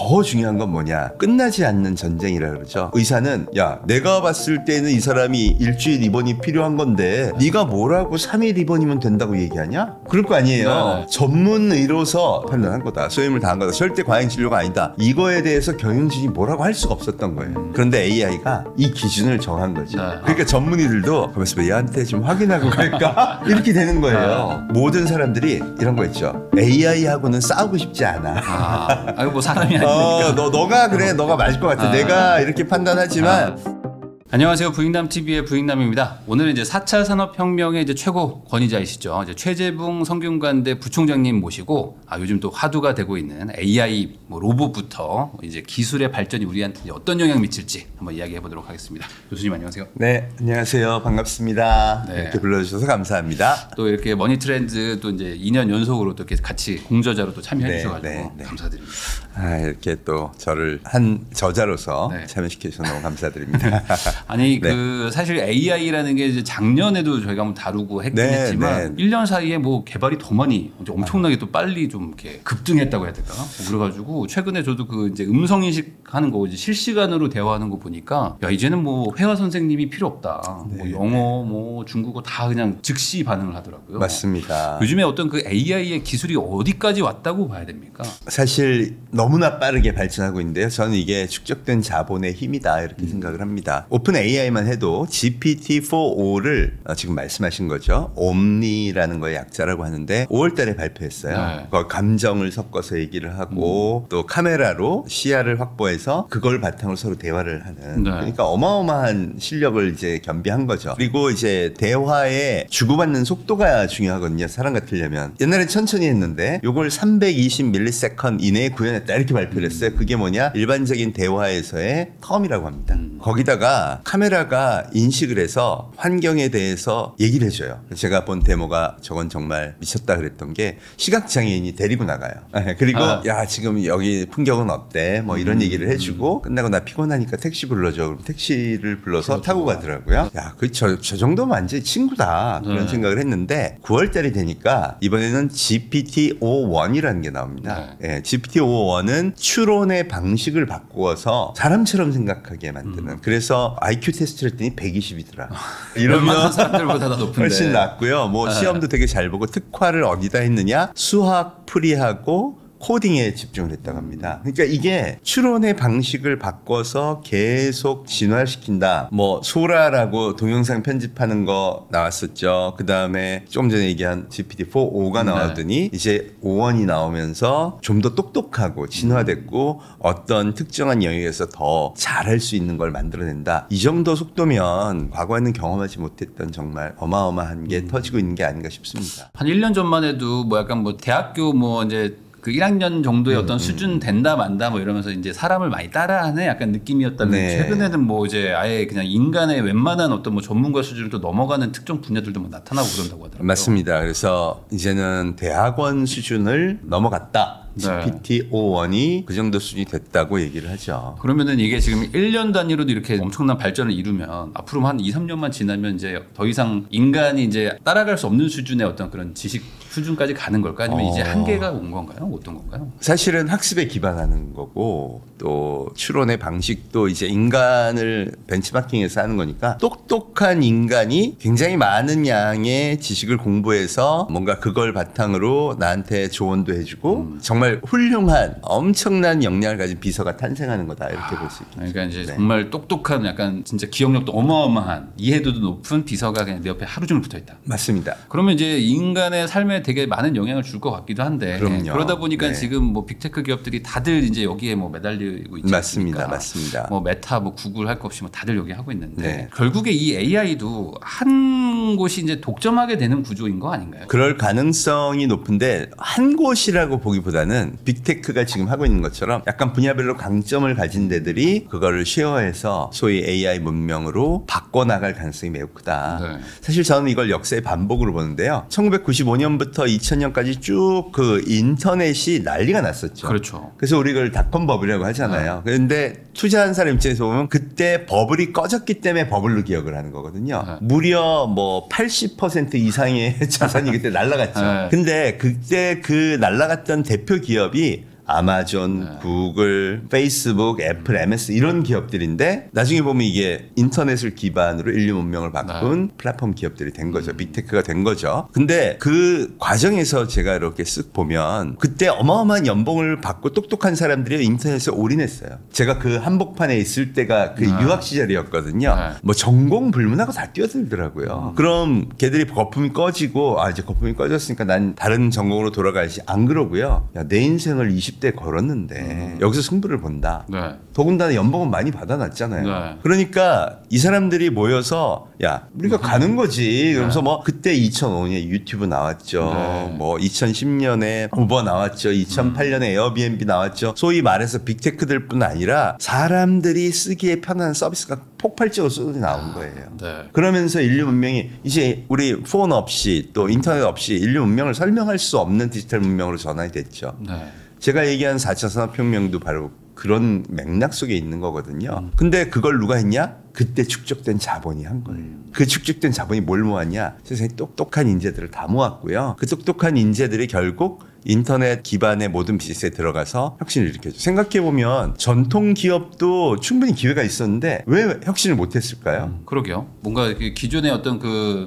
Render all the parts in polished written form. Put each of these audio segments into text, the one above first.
더 중요한 건 뭐냐, 끝나지 않는 전쟁이라 그러죠. 의사는 야, 내가 봤을 때는 이 사람이 일주일 입원이 필요한 건데 네가 뭐라고 3일 입원이면 된다고 얘기하냐? 그럴 거 아니에요. 전문 의로서 판단한 거다, 소임을 다한 거다, 절대 과잉 진료가 아니다, 이거에 대해서 경영진이 뭐라고 할 수가 없었던 거예요. 그런데 AI가 이 기준을 정한 거죠. 그러니까 전문의들도 가만있어 봐, 얘한테 좀 확인하고 갈까? 이렇게 되는 거예요. 모든 사람들이 이런 거 있죠. AI하고는 싸우고 싶지 않아. 이거 뭐 사람이 아니니까. 너가 그래, 너가 맞을 것 같아. 내가 이렇게 판단하지만. 안녕하세요. 부익남TV의 부익남입니다. 오늘은 이제 4차 산업혁명의 이제 최고 권위자이시죠. 이제 최재붕 성균관대 부총장님 모시고 요즘 또 화두가 되고 있는 AI 로봇부터 이제 기술의 발전이 우리한테 어떤 영향을 미칠지 한번 이야기해 보도록 하겠습니다. 교수님 안녕하세요. 네, 안녕하세요. 반갑습니다. 네. 이렇게 불러주셔서 감사합니다. 또 이렇게 머니트렌드 또 이제 2년 연속으로 또 이렇게 같이 공저자로 또 참여해 주셔가지고 감사드립니다. 이렇게 또 저를 한 저자로서 참여시켜 주셔서 너무 감사드립니다. 아니 그 사실 AI라는 게 이제 작년에도 저희가 한번 다루고 했긴 했지만 1년 사이에 뭐 개발이 더 많이 엄청나게 또 빨리 좀 이렇게 급등했다고 해야 될까? 그래가지고 최근에 저도 그 이제 음성 인식하는 거 이제 실시간으로 대화하는 거 보니까 야, 이제는 뭐 회화 선생님이 필요 없다. 뭐 영어, 뭐 중국어 다 그냥 즉시 반응을 하더라고요. 맞습니다. 요즘에 어떤 그 AI의 기술이 어디까지 왔다고 봐야 됩니까? 사실 너무나 빠르게 발전하고 있는데요. 저는 이게 축적된 자본의 힘이다 이렇게 생각을 합니다. 오픈 AI만 해도 GPT-4o를 지금 말씀하신 거죠. 옴니라는 거의 약자라고 하는데 5월 달에 발표했어요. 감정을 섞어서 얘기를 하고 또 카메라로 시야를 확보해서 그걸 바탕으로 서로 대화를 하는 그러니까 어마어마한 실력을 이제 겸비한 거죠. 그리고 이제 대화의 주고받는 속도가 중요하거든요. 사람 같으려면. 옛날에 천천히 했는데 요걸 320ms 이내에 구현했다 이렇게 발표를 했어요. 그게 뭐냐? 일반적인 대화에서의 텀이라고 합니다. 거기다가 카메라가 인식을 해서 환경에 대해서 얘기를 해줘요. 제가 본 데모가 저건 정말 미쳤다 그랬던 게 시각장애인이 데리고 나가요. 그리고 야, 지금 여기 풍경은 어때? 뭐 이런 얘기를 해주고 끝나고 나 피곤하니까 택시 불러줘. 그럼 택시를 불러서 타고 가더라고요. 야, 저 정도면 완전히 친구다. 그런 생각을 했는데 9월 달이 되니까 이번에는 GPT-5.1이라는 게 나옵니다. GPT-5.1은 추론의 방식을 바꾸어서 사람처럼 생각하게 만드는. 그래서 IQ 테스트를 했더니 120이더라. 이러면 사람들보다 더 높은데. 훨씬 낫고요. 뭐 시험도 되게 잘 보고 특화를 어디다 했느냐? 수학 풀이하고 코딩에 집중을 했다고 합니다. 그러니까 이게 추론의 방식을 바꿔서 계속 진화시킨다. 뭐 소라라고 동영상 편집하는 거 나왔었죠. 그 다음에 조금 전에 얘기한 GPT-4o가 나오더니 이제 5원이 나오면서 좀 더 똑똑하고 진화됐고 어떤 특정한 영역에서 더 잘할 수 있는 걸 만들어낸다. 이 정도 속도면 과거에는 경험하지 못했던 정말 어마어마한 게 터지고 있는 게 아닌가 싶습니다. 한 1년 전만 해도 뭐 약간 뭐 대학교 뭐 이제 그 1학년 정도의 어떤 수준 된다 만다 뭐 이러면서 이제 사람을 많이 따라하는 약간 느낌이었다면 최근에는 뭐 이제 아예 그냥 인간의 웬만한 어떤 뭐 전문가 수준을 또 넘어가는 특정 분야들도 뭐 나타나고 그런다고 하더라고요. 맞습니다. 그래서 이제는 대학원 수준을 넘어갔다. GPT-5.1이 그 정도 수준이 됐다고 얘기를 하죠. 그러면은 이게 지금 1년 단위로도 이렇게 엄청난 발전을 이루면 앞으로 한 2, 3년만 지나면 이제 더 이상 인간이 이제 따라갈 수 없는 수준의 어떤 그런 지식 수준까지 가는 걸까? 아니면 이제 한계가 온 건가요? 어떤 건가요? 사실은 학습에 기반하는 거고 또 추론의 방식도 이제 인간을 벤치마킹해서 하는 거니까 똑똑한 인간이 굉장히 많은 양의 지식을 공부해서 뭔가 그걸 바탕으로 나한테 조언도 해주고 정말 훌륭한 엄청난 역량을 가진 비서가 탄생하는 거다 이렇게 볼 수 있겠죠. 그러니까 이제 정말 똑똑한 약간 진짜 기억력도 어마어마한 이해도도 높은 비서가 그냥 내 옆에 하루 종일 붙어있다. 맞습니다. 그러면 이제 인간의 삶에 되게 많은 영향을 줄 것 같기도 한데 그러다 보니까 지금 뭐 빅테크 기업들이 다들 이제 여기에 뭐 매달리고 있지 않습니까? 맞습니다. 뭐 메타, 뭐 구글 할 것 없이 뭐 다들 여기 하고 있는데 결국에 이 AI도 한 곳이 이제 독점하게 되는 구조인 거 아닌가요? 그럴 가능성이 높은데 한 곳이라고 보기보다는 빅테크가 지금 하고 있는 것처럼 약간 분야별로 강점을 가진 데들이 그거를 쉐어해서 소위 AI 문명으로 바꿔나갈 가능성이 매우 크다. 사실 저는 이걸 역사의 반복으로 보는데요. 1995년부터 2000년까지 쭉 그 인터넷이 난리가 났었죠. 그렇죠. 그래서 우리 그걸 닷컴 버블이라고 하잖아요. 그런데 투자한 사람 입장에서 보면 그때 버블이 꺼졌기 때문에 버블로 기억을 하는 거거든요. 무려 뭐 80% 이상의 자산이 그때 날라갔죠. 근데 그때 그 날라갔던 대표 기업이 아마존, 구글, 페이스북, 애플, MS 이런 기업들인데 나중에 보면 이게 인터넷을 기반으로 인류 문명을 바꾼 플랫폼 기업들이 된 거죠. 빅테크가 된 거죠. 근데 그 과정에서 제가 이렇게 쓱 보면 그때 어마어마한 연봉을 받고 똑똑한 사람들이 인터넷에 올인했어요. 제가 그 한복판에 있을 때가 그 유학 시절이었거든요. 뭐 전공 불문하고 다 뛰어들더라고요. 그럼 걔들이 거품이 꺼지고 이제 거품이 꺼졌으니까 난 다른 전공으로 돌아가야지. 안 그러고요. 야, 내 인생을 20대 걸었는데 여기서 승부를 본다. 더군다나 연봉은 많이 받아놨잖아요. 그러니까 이 사람들이 모여서 야 우리가 가는 거지. 그러면서 뭐 그때 2005년에 유튜브 나왔죠. 뭐 2010년에 우버 나왔죠. 2008년에 에어비앤비 나왔죠. 소위 말해서 빅테크들뿐 아니라 사람들이 쓰기에 편한 서비스가 폭발적으로 쏟아져 나온 거예요. 그러면서 인류 문명이 이제 우리 폰 없이 또 인터넷 없이 인류 문명을 설명할 수 없는 디지털 문명으로 전환이 됐죠. 제가 얘기한 4차 산업혁명도 바로 그런 맥락 속에 있는 거거든요. 근데 그걸 누가 했냐? 그때 축적된 자본이 한 거예요. 그 축적된 자본이 뭘 모았냐? 세상에 똑똑한 인재들을 다 모았고요. 그 똑똑한 인재들이 결국 인터넷 기반의 모든 비즈니스에 들어가서 혁신을 일으켰죠. 생각해보면 전통 기업도 충분히 기회가 있었는데 왜 혁신을 못했을까요? 그러게요. 뭔가 기존의 어떤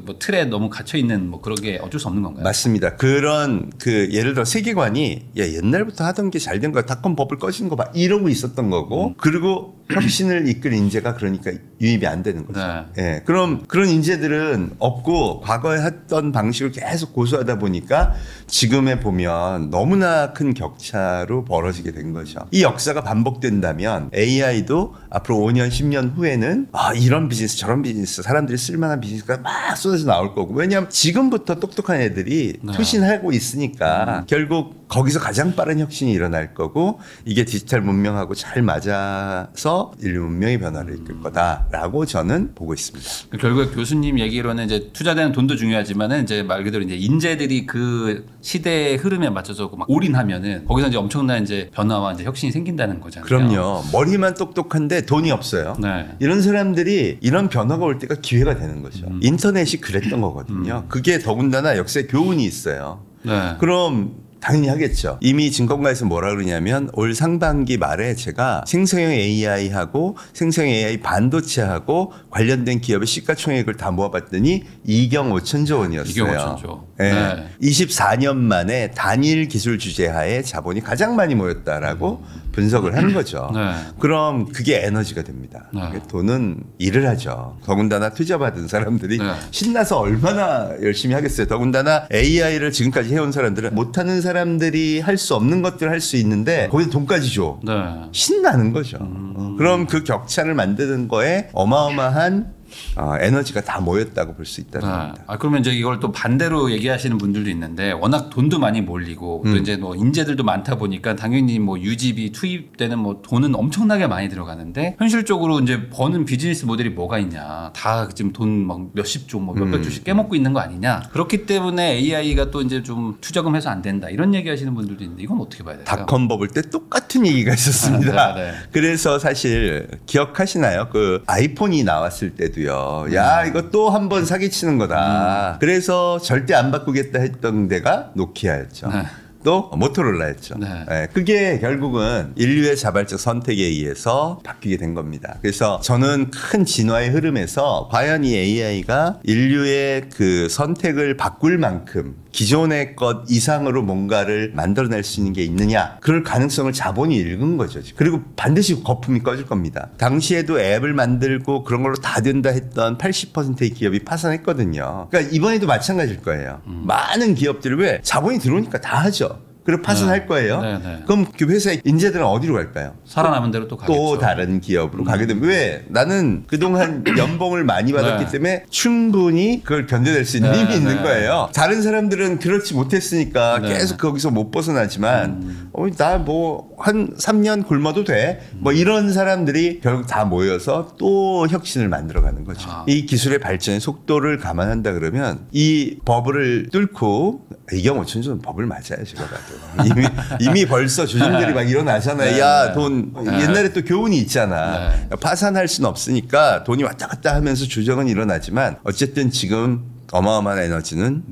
뭐 틀에 너무 갇혀있는 뭐 그런 게 어쩔 수 없는 건가요? 맞습니다. 그런 예를 들어 세계관이 야, 옛날부터 하던 게 잘 된 거야. 닷컴 버블 꺼지는 거 봐. 이러고 있었던 거고 그리고 혁신을 이끌 인재가 그러니까 유입이 안 되는 거죠. 예, 그럼 그런 인재들은 없고 과거에 했던 방식을 계속 고수하다 보니까 지금에 보면 너무나 큰 격차로 벌어지게 된 거죠. 이 역사가 반복된다면 AI도 앞으로 5년, 10년 후에는 이런 비즈니스, 저런 비즈니스, 사람들이 쓸만한 비즈니스가 막 쏟아져 나올 거고 왜냐하면 지금부터 똑똑한 애들이 투신하고 있으니까 결국 거기서 가장 빠른 혁신이 일어날 거고 이게 디지털 문명하고 잘 맞아서 인류 문명의 변화를 이끌 거다라고 저는 보고 있습니다. 결국 교수님 얘기로는 이제 투자되는 돈도 중요하지만은 이제 말 그대로 이제 인재들이 그 시대의 흐름에 맞춰서 막 올인하면은 거기서 이제 엄청난 이제 변화와 이제 혁신이 생긴다는 거잖아요. 그럼요. 머리만 똑똑한데 돈이 없어요. 이런 사람들이 이런 변화가 올 때가 기회가 되는 거죠. 인터넷이 그랬던 거거든요. 그게 더군다나 역사의 교훈이 있어요. 그럼 당연히 하겠죠. 이미 증권가에서 뭐라 그러냐면 올 상반기 말에 제가 생성형 AI하고 생성형 AI 반도체하고 관련된 기업의 시가총액을 다 모아봤더니 2경 5천조 원이었어요. 2경 5천조. 네. 24년 만에 단일 기술 주제하에 자본이 가장 많이 모였다라고 분석을 한 거죠. 그럼 그게 에너지가 됩니다. 돈은 일을 하죠. 더군다나 투자받은 사람들이 신나서 얼마나 열심히 하겠어요. 더군다나 AI를 지금까지 해온 사람들은 못하는 사람들이 할 수 없는 것들을 할 수 있는데 거기서 돈까지 줘. 신나는 거죠. 그럼 그 격차를 만드는 거에 어마어마한 에너지가 다 모였다고 볼 수 있다는 겁니다. 그러면 이제 이걸 또 반대로 얘기하시는 분들도 있는데 워낙 돈도 많이 몰리고 또 이제 뭐 인재들도 많다 보니까 당연히 뭐 유지비 투입되는 뭐 돈은 엄청나게 많이 들어가는데 현실적으로 이제 버는 비즈니스 모델이 뭐가 있냐. 다 지금 돈 막 몇십 조, 뭐 몇백 조씩 깨먹고 있는 거 아니냐. 그렇기 때문에 AI가 또 이제 좀 투자금 해서 안 된다. 이런 얘기 하시는 분들도 있는데 이건 어떻게 봐야 될까요? 닷컴 버블 때 똑같은 얘기가 있었습니다. 그래서 사실 기억하시나요? 그 아이폰이 나왔을 때도 야 이거 또 한 번 사기치는 거다. 그래서 절대 안 바꾸겠다 했던 데가 노키아였죠. 또 모토로라였죠. 그게 결국은 인류의 자발적 선택에 의해서 바뀌게 된 겁니다. 그래서 저는 큰 진화의 흐름에서 과연 이 AI가 인류의 그 선택을 바꿀 만큼 기존의 것 이상으로 뭔가를 만들어낼 수 있는 게 있느냐. 그럴 가능성을 자본이 읽은 거죠. 그리고 반드시 거품이 꺼질 겁니다. 당시에도 앱을 만들고 그런 걸로 다 된다 했던 80%의 기업이 파산했거든요. 그러니까 이번에도 마찬가지일 거예요. 많은 기업들이 왜 자본이 들어오니까 다 하죠. 그리고 파산할 거예요. 그럼 그 회사의 인재들은 어디로 갈까요? 살아남은 대로 또 가겠죠. 또 다른 기업으로 가게 되면 왜? 나는 그동안 연봉을 많이 받았기 때문에 충분히 그걸 견뎌낼 수 있는 힘이 있는 거예요. 다른 사람들은 그렇지 못했으니까 계속 거기서 못 벗어나지만 나 뭐 한 3년 굶어도 돼. 뭐 이런 사람들이 결국 다 모여서 또 혁신을 만들어가는 거죠. 이 기술의 발전의 속도를 감안한다 그러면 이 버블을 뚫고 2경 5천조는 버블 맞아요. 제가 봐도. 이미 벌써 조정들이 막 일어나잖아요. 야, 돈 옛날에 또 교훈이 있잖아. 파산할 수는 없으니까 돈이 왔다 갔다 하면서 조정은 일어나지만 어쨌든 지금 어마어마한 에너지는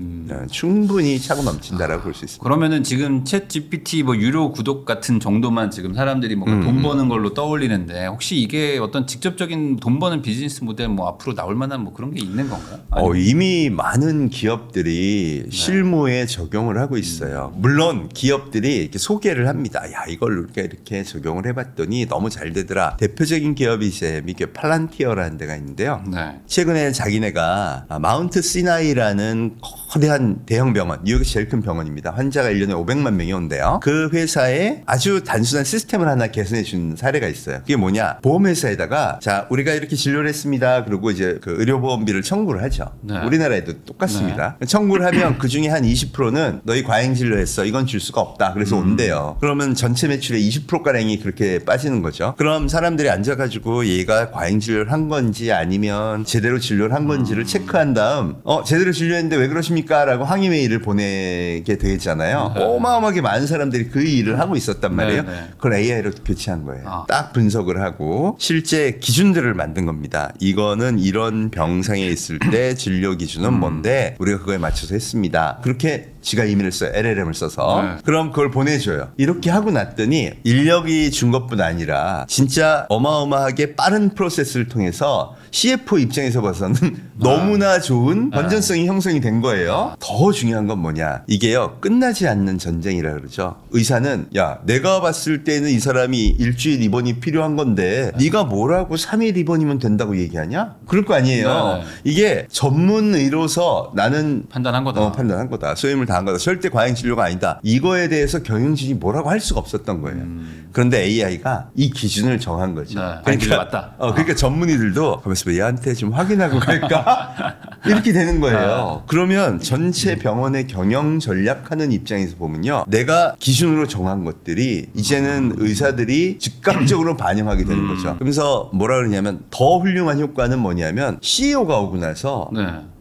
충분히 차고 넘친다라고 볼 수 있습니다. 그러면은 지금 챗 GPT 뭐 유료 구독 같은 정도만 지금 사람들이 뭔가 돈 버는 걸로 떠올리는데 혹시 이게 어떤 직접적인 돈 버는 비즈니스 모델 뭐 앞으로 나올 만한 뭐 그런 게 있는 건가요? 이미 많은 기업들이 실무에 적용을 하고 있어요. 물론 기업들이 이렇게 소개를 합니다. 야, 이걸 우리가 이렇게 적용을 해봤더니 너무 잘 되더라. 대표적인 기업이 이제 미국의 팔란티어라는 데가 있는데요. 네. 최근에 자기네가 마운트 시나이라는 거대한 대형 병원, 뉴욕에서 제일 큰 병원입니다. 환자가 1년에 500만 명이 온대요. 그 회사에 아주 단순한 시스템을 하나 개선해 준 사례가 있어요. 그게 뭐냐? 보험회사에다가 자, 우리가 이렇게 진료를 했습니다. 그리고 이제 그 의료보험비를 청구를 하죠. 네. 우리나라에도 똑같습니다. 청구를 하면 그 중에 한 20%는 너희 과잉 진료했어. 이건 줄 수가 없다. 그래서 온대요. 그러면 전체 매출의 20%가량이 그렇게 빠지는 거죠. 그럼 사람들이 앉아가지고 얘가 과잉 진료를 한 건지 아니면 제대로 진료를 한 건지를 체크한 다음 제대로 진료했는데 왜 그러십니까? 라고 항의 메일을 보내게 되잖아요. 어마어마하게 많은 사람들이 그 일을 하고 있었단 말이에요. 그걸 AI로 교체한 거예요. 딱 분석을 하고 실제 기준들을 만든 겁니다. 이거는 이런 병상에 있을 때 진료 기준은 뭔데 우리가 그거에 맞춰서 했습니다. 그렇게 지가 이메일을 써요. LLM을 써서. 그럼 그걸 보내줘요. 이렇게 하고 났더니 인력이 준 것뿐 아니라 진짜 어마어마하게 빠른 프로세스를 통해서 CFO 입장에서 봐서는 너무나 좋은 건전성이 형성이 된 거예요. 더 중요한 건 뭐냐. 이게요. 끝나지 않는 전쟁이라 그러죠. 의사는 야, 내가 봤을 때는 이 사람이 일주일 입원이 필요한 건데 네가 뭐라고 3일 입원이면 된다고 얘기하냐? 그럴 거 아니에요. 이게 전문 의로서 나는 판단한 거다. 판단한 거다. 소임을 다한 거다. 절대 과잉 진료가 아니다. 이거에 대해서 경영진이 뭐라고 할 수가 없었던 거예요. 그런데 AI가 이 기준을 정한 거죠. 그러니까 맞다. 그러니까 전문의들도 가만있어 봐. 얘한테 좀 확인하고 갈까? 이렇게 되는 거예요. 그러면 전체 병원의 경영 전략하는 입장에서 보면요. 내가 기준으로 정한 것들이 이제는 의사들이 즉각적으로 반영하게 되는 거죠. 그러면서 뭐라 그러냐면 더 훌륭한 효과는 뭐냐면 CEO가 오고 나서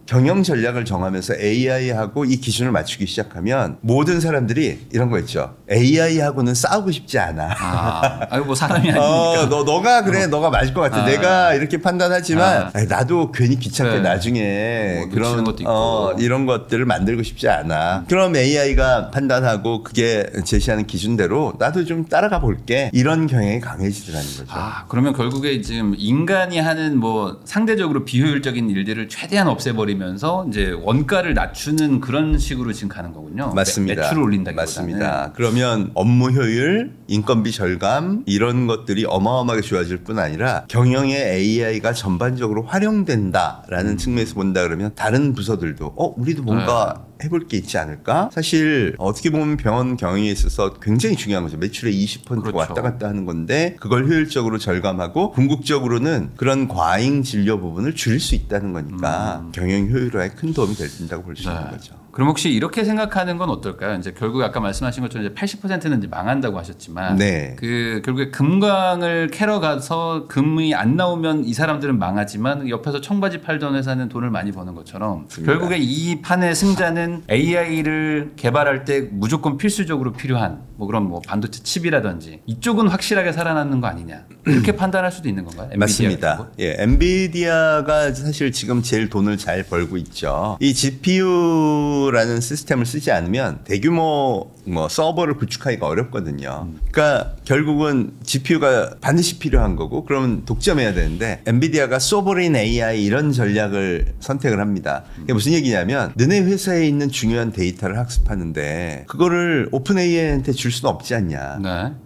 경영 전략을 정하면서 AI하고 이 기준을 맞추기 시작하면 모든 사람들이 이런 거 있죠. AI하고는 싸우고 싶지 않아. 아이고 뭐 사람이 아니니까. 너가 그래. 너가 맞을 것 같아. 내가 이렇게 판단하지만 나도 괜히 귀찮게 나중에 뭐 그런 것도 있고. 이런 것들을 만들고 싶지 않아. 그럼 AI가 판단하고 그게 제시하는 기준대로 나도 좀 따라가 볼게. 이런 경향이 강해지더라는 거죠. 그러면 결국에 지금 인간이 하는 뭐 상대적으로 비효율적인 일들을 최대한 없애버리면 면서 이제 원가를 낮추는 그런 식으로 지금 가는 거군요. 맞습니다. 매출을 올린다기보다는. 맞습니다. 그러면 업무 효율, 인건비 절감 이런 것들이 어마어마하게 좋아질 뿐 아니라 경영에 AI가 전반적으로 활용된다라는 측면에서 본다 그러면 다른 부서들도 우리도 뭔가 해볼 게 있지 않을까? 사실 어떻게 보면 병원 경영에 있어서 굉장히 중요한 거죠. 매출의 20%가 왔다 갔다 하는 건데 그걸 효율적으로 절감하고 궁극적으로는 그런 과잉 진료 부분을 줄일 수 있다는 거니까 경영 효율화에 큰 도움이 된다고 볼 수 있는 거죠. 그럼 혹시 이렇게 생각하는 건 어떨까요? 이제 결국 아까 말씀하신 것처럼 이제 80%는 이제 망한다고 하셨지만, 그 결국에 금광을 캐러 가서 금이 안 나오면 이 사람들은 망하지만 옆에서 청바지 팔던 회사는 돈을 많이 버는 것처럼 결국에 이 판의 승자는 AI를 개발할 때 무조건 필수적으로 필요한 뭐 그런 뭐 반도체 칩이라든지 이쪽은 확실하게 살아남는 거 아니냐 이렇게 판단할 수도 있는 건가요? 맞습니다. 엔비디아가 사실 지금 제일 돈을 잘 벌고 있죠. 이 GPU라는 시스템을 쓰지 않으면 대규모 뭐 서버를 구축하기가 어렵거든요. 그러니까 결국은 GPU가 반드시 필요한 거고 그러면 독점해야 되는데 엔비디아가 소버린 AI 이런 전략을 선택을 합니다. 이게 무슨 얘기냐면 너네 회사에 있는 중요한 데이터를 학습하는데 그거를 오픈 AI한테 줄 수는 없지 않냐.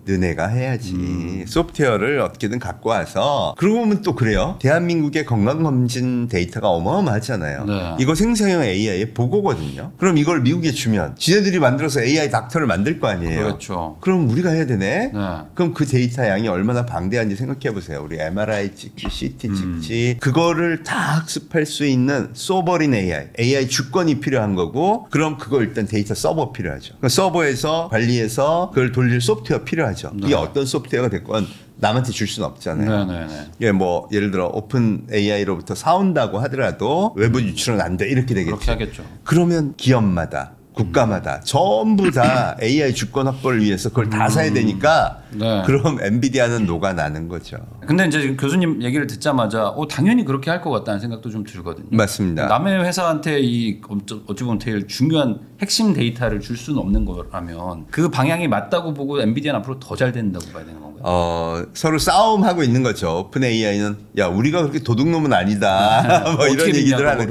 너네가 해야지. 소프트웨어를 어떻게든 갖고 와서 그러고 보면 또 그래요. 대한민국의 건강검진 데이터가 어마어마하잖아요. 이거 생성형 AI의 보고거든요. 그럼 이걸 미국에 주면 지네들이 만들어서 AI 닥터를 만들 거 아니에요. 그렇죠. 그럼 우리가 해야 되네. 그럼 그 데이터 양이 얼마나 방대한지 생각해 보세요. 우리 MRI 찍지, CT 찍지 그거를 다 학습할 수 있는 소버린 AI 주권이 필요한 거고 그럼 그거 일단 데이터 서버 필요하죠. 그 서버에서 관리해서 그걸 돌릴 소프트웨어 필요하죠. 이게 어떤 소프트웨어가 됐건 남한테 줄 수는 없잖아요. 예, 뭐 예를 들어 오픈 AI로부터 사온다고 하더라도 외부 유출은 안 돼 이렇게 되겠죠. 그렇게 하겠죠. 그러면 기업마다 국가마다 전부 다 AI 주권 확보를 위해서 그걸 다 사야 되니까 네. 그럼 엔비디아는 녹아나는 거죠. 근데 이제 교수님 얘기를 듣자마자 당연히 그렇게 할 것 같다는 생각도 좀 들거든요. 맞습니다. 남의 회사한테 이 어찌 보면 제일 중요한 핵심 데이터를 줄 수는 없는 거라면 그 방향이 맞다고 보고 엔비디아는 앞으로 더 잘 된다고 봐야 되는 건가요? 서로 싸움하고 있는 거죠. 오픈 AI는 야 우리가 그렇게 도둑놈은 아니다. 뭐 이런 얘기들 하는.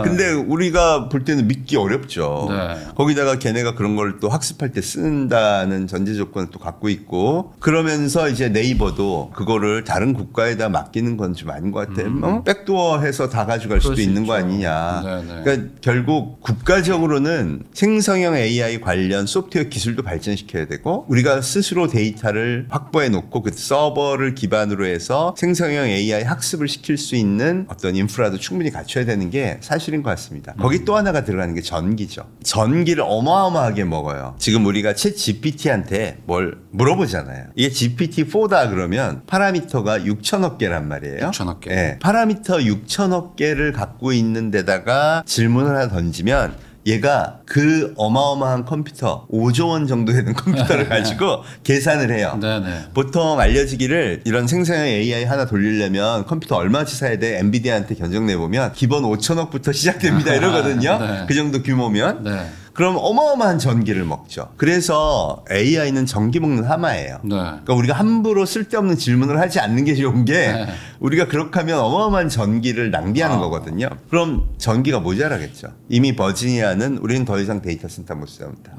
근데 우리가 볼 때는 믿기 어렵죠. 네. 거기다가 걔네가 그런 걸 또 학습할 때 쓴다는 전제 조건을 또 갖고 있고 그러면서 이제 네이버도 그거를 다른 국가에다 맡기는 건 좀 아닌 것 같아요. 백도어해서 다 가져갈 수도 있는 거 아니냐. 네네. 그러니까 결국 국가적으로는 생성형 AI 관련 소프트웨어 기술도 발전시켜야 되고 우리가 스스로 데이터를 확보해 놓고 그 서버를 기반으로 해서 생성형 AI 학습을 시킬 수 있는 어떤 인프라도 충분히 갖춰야 되는 게 사실인 것 같습니다. 거기 또 하나가 들어가는 게 전기죠. 전기를 어마어마하게 먹어요. 지금 우리가 챗 GPT한테 뭘 물어보잖아요. 이게 GPT-4다 그러면 파라미터가 6천억 개란 말이에요. 6천억 개. 네. 파라미터 6천억 개를 갖고 있는 데다가 질문을 하나 던지면 얘가 그 어마어마한 컴퓨터 5조 원 정도 되는 컴퓨터를 가지고 계산을 해요. 네네. 보통 알려지기를 이런 생성형 AI 하나 돌리려면 컴퓨터 얼마치 사야 돼? 엔비디아한테 견적내보면 기본 5천억부터 시작됩니다 이러거든요. 네. 그 정도 규모면. 네. 그럼 어마어마한 전기를 먹죠. 그래서 AI는 전기 먹는 하마예요. 네. 그러니까 우리가 함부로 쓸데없는 질문을 하지 않는 게 좋은 게 네. 우리가 그렇게 하면 어마어마한 전기를 낭비하는 거거든요. 그럼 전기가 모자라겠죠. 이미 버지니아는 우리는 더 이상 데이터 센터 못 세운다.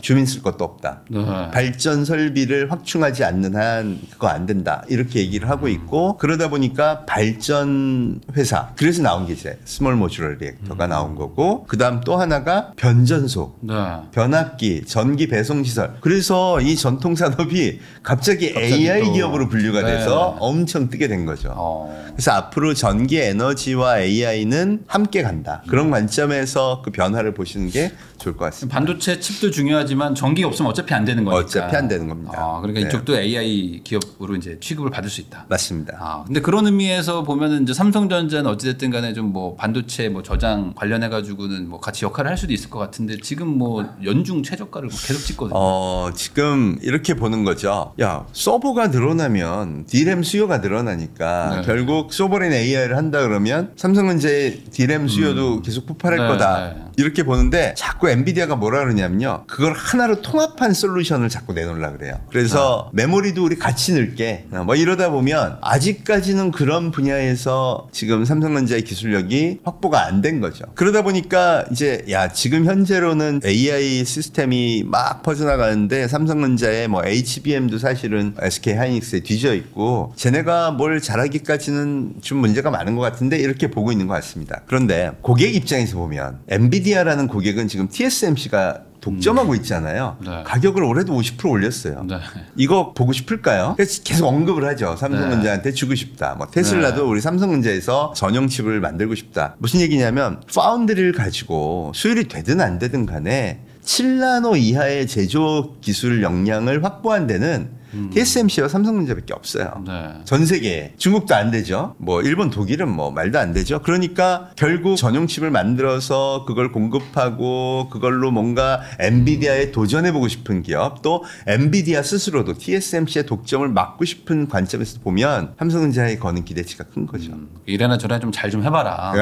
주민 쓸 것도 없다. 네. 발전 설비를 확충하지 않는 한 그거 안 된다. 이렇게 얘기를 하고 있고 그러다 보니까 발전 회사 그래서 나온 게 이제 스몰 모듈러 리액터가 나온 거고 그다음 또 하나가 변전소 네. 변압기, 전기 배송 시설. 그래서 이 전통 산업이 갑자기 AI 또. 기업으로 분류가 네. 돼서 엄청 뜨게 된 거죠. 그래서 앞으로 전기 에너지와 AI는 함께 간다. 그런 관점에서 그 변화를 보시는 게 좋을 것 같습니다. 반도체 칩도 중요하지만 전기가 없으면 어차피 안 되는 거니까. 어차피 안 되는 겁니다. 그러니까 네. 이쪽도 AI 기업으로 이제 취급을 받을 수 있다. 맞습니다. 근데 그런 의미에서 보면은 이제 삼성전자는 어찌됐든 간에 좀 뭐 반도체 뭐 저장 관련해 가지고는 뭐 같이 역할을 할 수도 있을 것 같은데 지금 뭐 연중 최저가를 계속 찍거든요. 지금 이렇게 보는 거죠. 야, 서버가 늘어나면 D램 수요가 늘어나니까 네. 결국 소버린 AI를 한다 그러면 삼성전자의 D램 수요도 계속 폭발할 네, 거다. 네. 이렇게 보는데 자꾸 엔비디아가 뭐라 그러냐면요. 그걸 하나로 통합한 솔루션을 자꾸 내놓으려고 그래요. 그래서 메모리도 우리 같이 넣을게. 뭐 이러다 보면 아직까지는 그런 분야에서 지금 삼성전자의 기술력이 확보가 안 된 거죠. 그러다 보니까 이제 야 지금 현재로는 AI 시스템이 막 퍼져나가는데 삼성전자의 뭐 HBM도 사실은 SK 하이닉스에 뒤져 있고 쟤네가 뭘 잘하기까지는 좀 문제가 많은 것 같은데 이렇게 보고 있는 것 같습니다. 그런데 고객 입장에서 보면 엔비디아라는 고객은 지금 TSMC가 독점하고 있잖아요. 네. 가격을 올해도 50% 올렸어요. 네. 이거 보고 싶을까요? 그래서 계속 언급을 하죠. 삼성전자한테 주고 싶다. 뭐 테슬라도 네. 우리 삼성전자에서 전용 칩을 만들고 싶다. 무슨 얘기냐면 파운드리를 가지고 수율이 되든 안 되든 간에 7나노 이하의 제조 기술 역량을 확보한 데는 TSMC와 삼성전자밖에 없어요. 네. 전 세계에. 중국도 안 되죠. 뭐 일본, 독일은 뭐 말도 안 되죠. 그러니까 결국 전용 칩을 만들어서 그걸 공급하고 그걸로 뭔가 엔비디아에 도전해보고 싶은 기업 또 엔비디아 스스로도 TSMC의 독점을 막고 싶은 관점에서 보면 삼성전자에 거는 기대치가 큰 거죠. 이래나 저래나 좀 잘 좀 해봐라.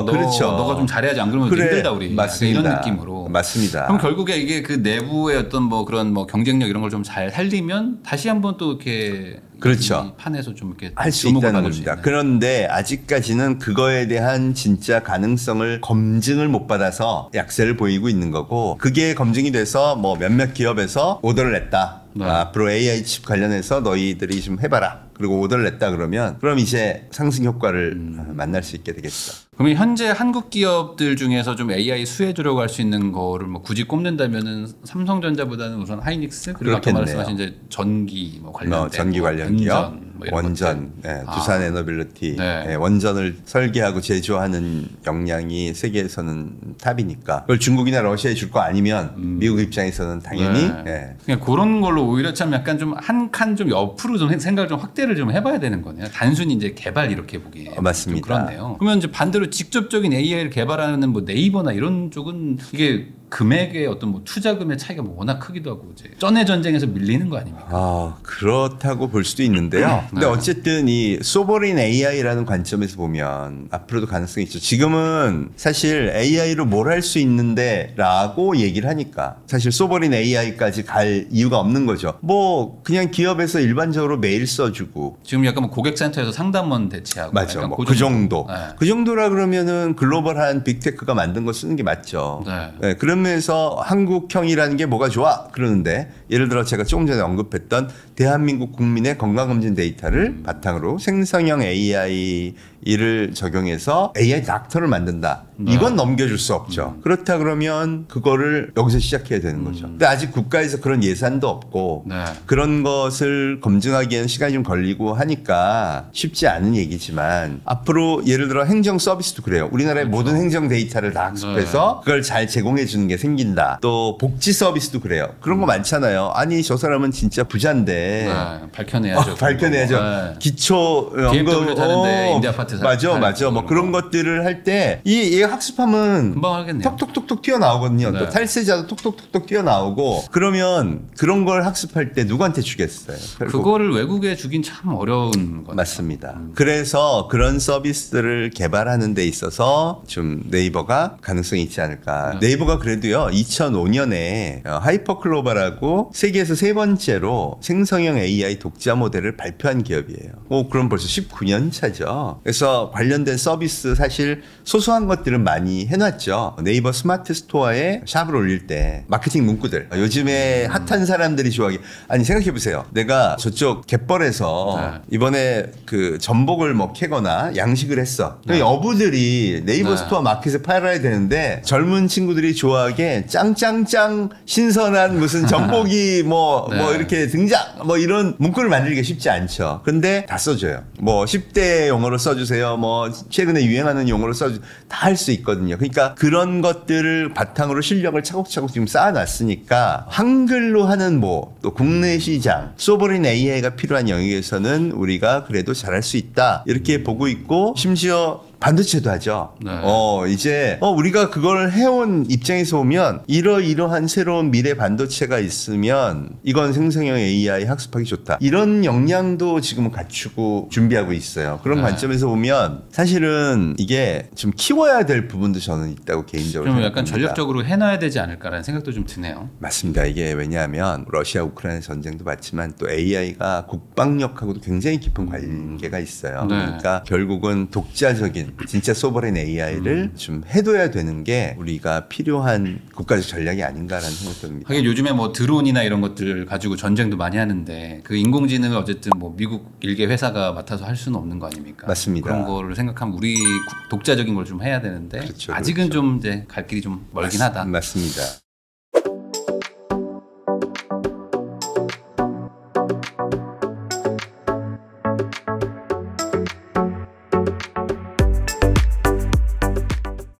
그렇죠. 너가 좀 잘해야지 안 그러면 그래, 힘들다 우리. 맞습니다. 이런 느낌으로. 맞습니다. 그럼 결국에 이게 그 내부의 어떤 뭐 그런 뭐 경쟁력 이런 걸 좀 잘 살리면 다시 한번 또 이렇게 그렇죠. 이 판에서 좀 이렇게 할 수 주목을 있다는 받을 수 겁니다. 있는. 그런데 아직까지는 그거에 대한 진짜 가능성을 검증을 못 받아서 약세를 보이고 있는 거고 그게 검증이 돼서 뭐 몇몇 기업에서 오더를 냈다. 네. 앞으로 AI 칩 관련해서 너희들이 좀 해봐라. 그리고 오더를 냈다 그러면 그럼 이제 상승 효과를 만날 수 있게 되겠죠. 그러면 현재 한국 기업들 중에서 좀 AI 수혜주라고 할 수 있는 거를 뭐 굳이 꼽는다면은 삼성전자보다는 우선 하이닉스 그리고 아까 그렇겠네요. 말씀하신 이제 전기 뭐 관련된 전기 관련 기업, 뭐 이런 원전, 것들. 두산 에너빌리티, 네. 원전을 설계하고 제조하는 역량이 세계에서는 탑이니까 그걸 중국이나 러시아에 줄 거 아니면 미국 입장에서는 당연히 그냥 그런 걸로 오히려 참 약간 좀 한 칸 좀 옆으로 좀 생각을 좀 확대를 좀 해봐야 되는 거네요. 단순히 이제 개발 이렇게 보기 맞습니다. 좀 그렇네요. 그러면 이제 반대로 직접적인 AI를 개발하는 뭐 네이버나 이런 쪽은 이게 금액의 어떤 뭐 투자금의 차이가 뭐 워낙 크기도 하고 이제 쩐의 전쟁에서 밀리는 거 아닙니까? 그렇다고 볼 수도 있는데요. 근데 네. 어쨌든 이 소버린 AI라는 관점에서 보면 앞으로도 가능성이 있죠. 지금은 사실 AI로 뭘 할 수 있는데라고 얘기를 하니까 사실 소버린 AI까지 갈 이유가 없는 거죠. 뭐 그냥 기업에서 일반적으로 메일 써주고 지금 약간 뭐 고객센터에서 상담원 대체하고 맞죠. 약간 뭐 그 정도. 네. 그 정도라 그러면은 글로벌한 빅테크가 만든 거 쓰는 게 맞죠. 네. 네, 그러면서 한국형이라는 게 뭐가 좋아? 그러는데 예를 들어 제가 조금 전에 언급했던 대한민국 국민의 건강검진 데이터를 바탕으로 생성형 AI를 적용해서 AI 닥터를 만든다. 네. 이건 넘겨줄 수 없죠. 그렇다 그러면 그거를 여기서 시작해야 되는 거죠. 근데 아직 국가에서 그런 예산도 없고 네. 그런 것을 검증하기에는 시간이 좀 걸리고 하니까 쉽지 않은 얘기지만 앞으로 예를 들어 행정 서비스도 그래요. 우리나라의 그렇죠. 모든 행정 데이터를 다 학습해서 그걸 잘 제공해 주는 게 생긴다. 또 복지 서비스도 그래요. 그런 거 많잖아요. 아니 저 사람은 진짜 부자인데 네. 밝혀내야죠. 밝혀내야죠. 네. 기초 BMW 타는데 임대 아파트 맞아. 뭐 그런 것들을 할 때 이 학습하면 금방 하겠네요. 톡톡톡톡 튀어나오거든요. 네. 또 탈세자도 톡톡톡톡 튀어나오고 그러면 그런 걸 학습할 때 누구한테 주겠어요? 결국. 그거를 외국에 주긴 참 어려운 거죠. 맞습니다. 그래서 그런 서비스들을 개발하는 데 있어서 좀 네이버가 가능성이 있지 않을까. 네이버가 그래도요 2005년에 하이퍼클로바라고 세계에서 세 번째로 생성형 AI 독자 모델을 발표한 기업이에요. 그럼 벌써 19년 차죠. 그래서 관련된 서비스 사실 소소한 것들은 많이 해놨죠. 네이버 스마트 스토어에 샵을 올릴 때 마케팅 문구들 요즘에 핫한 사람들이 좋아하기 아니 생각해보세요. 내가 저쪽 갯벌에서 이번에 그 전복을 뭐 캐거나 양식을 했어. 그 여부들이 네이버 스토어 마켓에 팔아야 되는데 젊은 친구들이 좋아하게 짱짱짱 신선한 무슨 전복이 뭐 이렇게 등장 뭐 이런 문구를 만들기가 쉽지 않죠. 근데 다 써줘요. 뭐 10대 용어로 써주세요. 뭐 최근에 유행하는 용어로 써주 다 할 수 있거든요. 그러니까 그런 것들을 바탕으로 실력을 차곡차곡 지금 쌓아놨으니까 한글로 하는 뭐 또 국내 시장 소버린 AI가 필요한 영역에서는 우리가 그래도 잘할 수 있다 이렇게 보고 있고 심지어 반도체도 하죠. 네. 이제 우리가 그걸 해온 입장에서 보면 이러한 새로운 미래 반도체가 있으면 이건 생성형 AI 학습하기 좋다. 이런 역량도 지금은 갖추고 준비하고 있어요. 그런 관점에서 보면 사실은 이게 좀 키워야 될 부분도 저는 있다고 개인적으로 좀 생각합니다. 약간 전략적으로 해놔야 되지 않을까라는 생각도 좀 드네요. 맞습니다. 이게 왜냐하면 러시아 우크라이나 전쟁도 봤지만 또 AI가 국방력하고도 굉장히 깊은 관계가 있어요. 그러니까 결국은 독자적인 진짜 소버린 AI를 좀 해둬야 되는 게 우리가 필요한 국가적 전략이 아닌가라는 생각이 듭니다. 하긴 요즘에 뭐 드론이나 이런 것들 가지고 전쟁도 많이 하는데 그 인공지능을 어쨌든 뭐 미국 일개 회사가 맡아서 할 수는 없는 거 아닙니까? 맞습니다. 그런 거를 생각하면 우리 독자적인 걸 좀 해야 되는데 그렇죠, 아직은 그렇죠. 좀 이제 갈 길이 좀 멀긴 하다. 맞습니다.